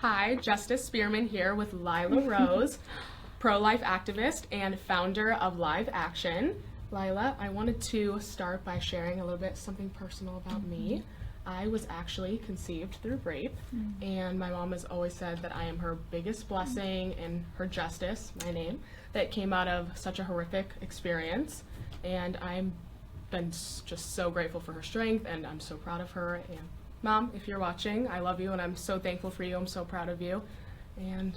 Hi, Justice Spearman here with Lila Rose, pro-life activist and founder of Live Action. Lila, I wanted to start by sharing a little bit something personal about me. I was actually conceived through rape, and my mom has always said that I am her biggest blessing and her justice, my name, that came out of such a horrific experience. And I'm been just so grateful for her strength, and I'm so proud of her. And Mom, if you're watching, I love you, and I'm so thankful for you. I'm so proud of you. And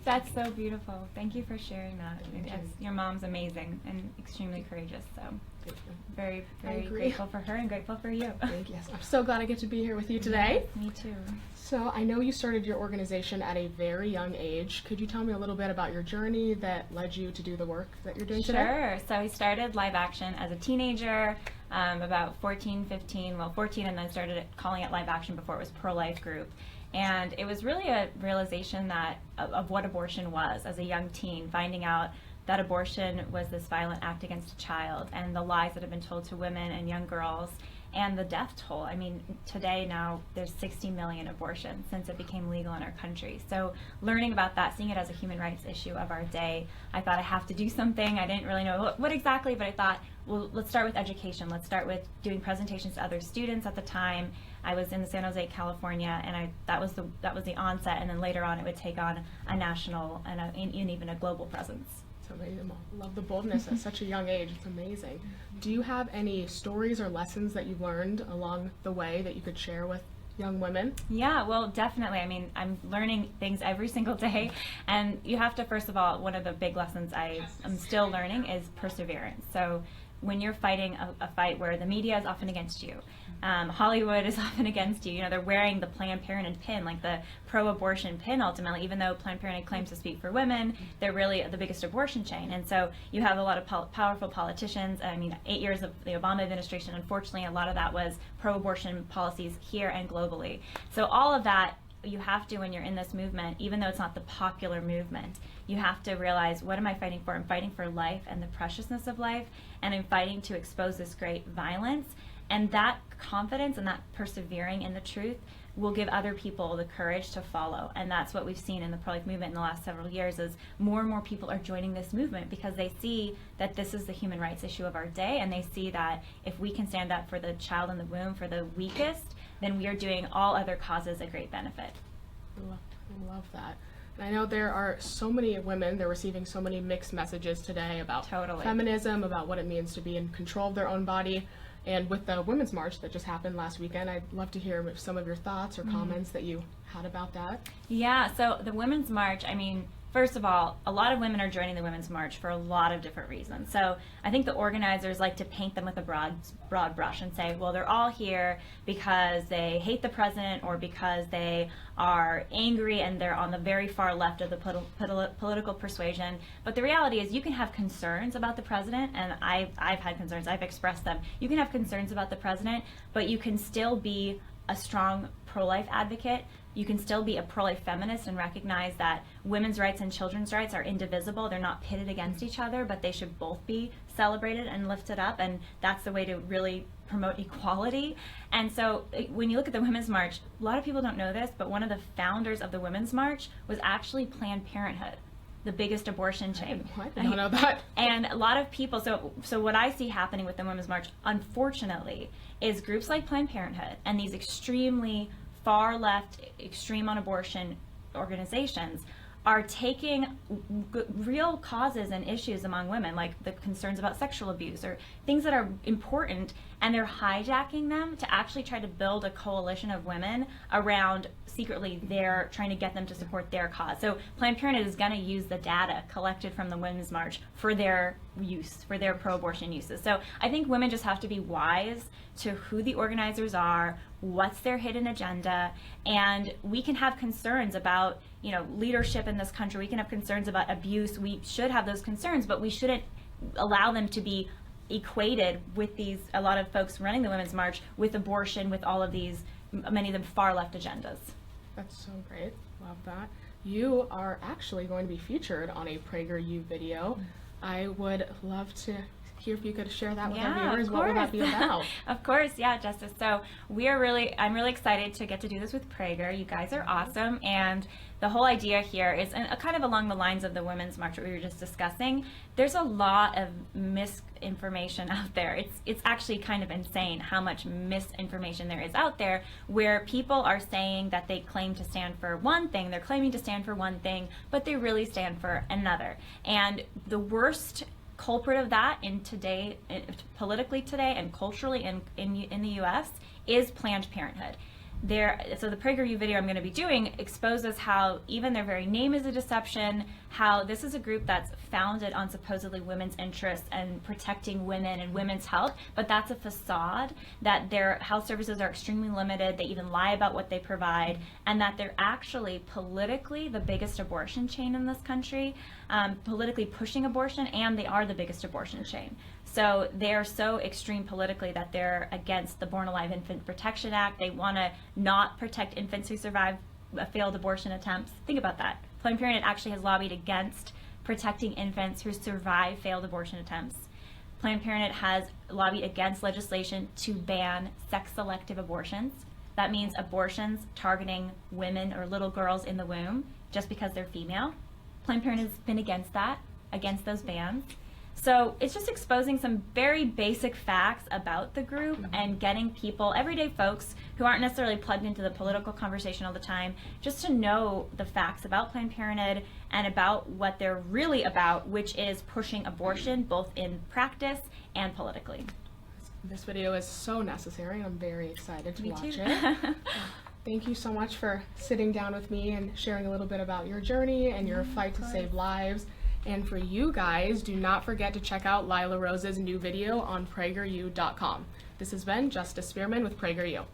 That's so beautiful. Thank you for sharing that. Thank you. Your mom's amazing and extremely courageous. So thank you. very, I very agree. grateful for her and grateful for you. Thank you. Yes, I'm so glad I get to be here with you today. Me too. So I know you started your organization at a very young age. Could you tell me a little bit about your journey that led you to do the work that you're doing today? Sure. So we started Live Action as a teenager, about 14, 15, well 14, and then started calling it Live Action before it was Pro-Life Group. And it was really a realization that of what abortion was as a young teen, finding out that abortion was this violent act against a child, and the lies that have been told to women and young girls, and the death toll. I mean, today now there's 60 million abortions since it became legal in our country. So learning about that, seeing it as a human rights issue of our day, I thought I have to do something. I didn't really know what exactly, but I thought, well, let's start with education. Let's start with doing presentations to other students. At the time, I was in San Jose, California, and that was the onset, and then later on it would take on a national and even a global presence. It's amazing. I love the boldness at such a young age. It's amazing. Do you have any stories or lessons that you've learned along the way that you could share with young women? Yeah, well, definitely. I mean, I'm learning things every single day, and you have to, first of all, one of the big lessons I am still learning is perseverance. So when you're fighting a fight where the media is often against you, Hollywood is often against you. You know, they're wearing the Planned Parenthood pin, like the pro-abortion pin ultimately, even though Planned Parenthood claims to speak for women, they're really the biggest abortion chain. And so you have a lot of powerful politicians. I mean, 8 years of the Obama administration, unfortunately, a lot of that was pro-abortion policies here and globally. So all of that, you have to, when you're in this movement, even though it's not the popular movement, you have to realize, what am I fighting for? I'm fighting for life and the preciousness of life, and I'm fighting to expose this great violence. And that confidence and that persevering in the truth will give other people the courage to follow. And that's what we've seen in the pro-life movement in the last several years, is more and more people are joining this movement because they see that this is the human rights issue of our day, and they see that if we can stand up for the child in the womb, for the weakest, then we are doing all other causes a great benefit. I love that. And I know there are so many women, they're receiving so many mixed messages today about feminism, about what it means to be in control of their own body. And with the Women's March that just happened last weekend, I'd love to hear some of your thoughts or comments that you had about that. Yeah, so the Women's March, I mean, first of all, a lot of women are joining the Women's March for a lot of different reasons. So I think the organizers like to paint them with a broad brush and say, well, they're all here because they hate the president, or because they are angry and they're on the very far left of the political persuasion. But the reality is, you can have concerns about the president, and I've had concerns, I've expressed them. You can have concerns about the president, but you can still be a strong pro-life advocate. You can still be a pro-life feminist and recognize that women's rights and children's rights are indivisible. They're not pitted against each other, but they should both be celebrated and lifted up, and that's the way to really promote equality. And so when you look at the Women's March, a lot of people don't know this, but one of the founders of the Women's March was actually Planned Parenthood, the biggest abortion chain. I don't know that. And a lot of people, so what I see happening with the Women's March, unfortunately, is groups like Planned Parenthood and these extremely far left, extreme on abortion organizations are taking real causes and issues among women, like the concerns about sexual abuse or things that are important, and they're hijacking them to actually try to build a coalition of women around, secretly they're trying to get them to support their cause. So Planned Parenthood is going to use the data collected from the Women's March for their use, for their pro-abortion uses. So I think women just have to be wise to who the organizers are, what's their hidden agenda, and we can have concerns about, you know, leadership in this country. We can have concerns about abuse. We should have those concerns, but we shouldn't allow them to be equated with a lot of folks running the Women's March with abortion, with all of these, many of them far left agendas. That's so great. Love that. You are actually going to be featured on a PragerU video. I would love to hear if you could share that with Yeah, our viewers. of What would that be course. about? Of course, yeah, Justice. So I'm really excited to get to do this with Prager. You guys are awesome, and the whole idea here is, and kind of along the lines of the Women's March that we were just discussing. There's a lot of misinformation out there. It's actually kind of insane how much misinformation there is out there, where people are saying that they claim to stand for one thing, they're claiming to stand for one thing, but they really stand for another. And the worst culprit of that politically today and culturally in the U.S. is Planned Parenthood. So the PragerU video I'm going to be doing exposes how even their very name is a deception, how this is a group that's founded on supposedly women's interests and protecting women and women's health, but that's a facade, that their health services are extremely limited, they even lie about what they provide, and that they're actually politically the biggest abortion chain in this country, politically pushing abortion, and they are the biggest abortion chain. So they're so extreme politically that they're against the Born Alive Infant Protection Act. They want to not protect infants who survive failed abortion attempts. Think about that. Planned Parenthood actually has lobbied against protecting infants who survive failed abortion attempts. Planned Parenthood has lobbied against legislation to ban sex-selective abortions. That means abortions targeting women or little girls in the womb just because they're female. Planned Parenthood has been against that, against those bans. So it's just exposing some very basic facts about the group and getting people, everyday folks who aren't necessarily plugged into the political conversation all the time, just to know the facts about Planned Parenthood and about what they're really about, which is pushing abortion both in practice and politically. This video is so necessary. I'm very excited to Me watch too. it. Thank you so much for sitting down with me and sharing a little bit about your journey and your fight to save lives. And for you guys, do not forget to check out Lila Rose's new video on PragerU.com. This has been Justice Spearman with PragerU.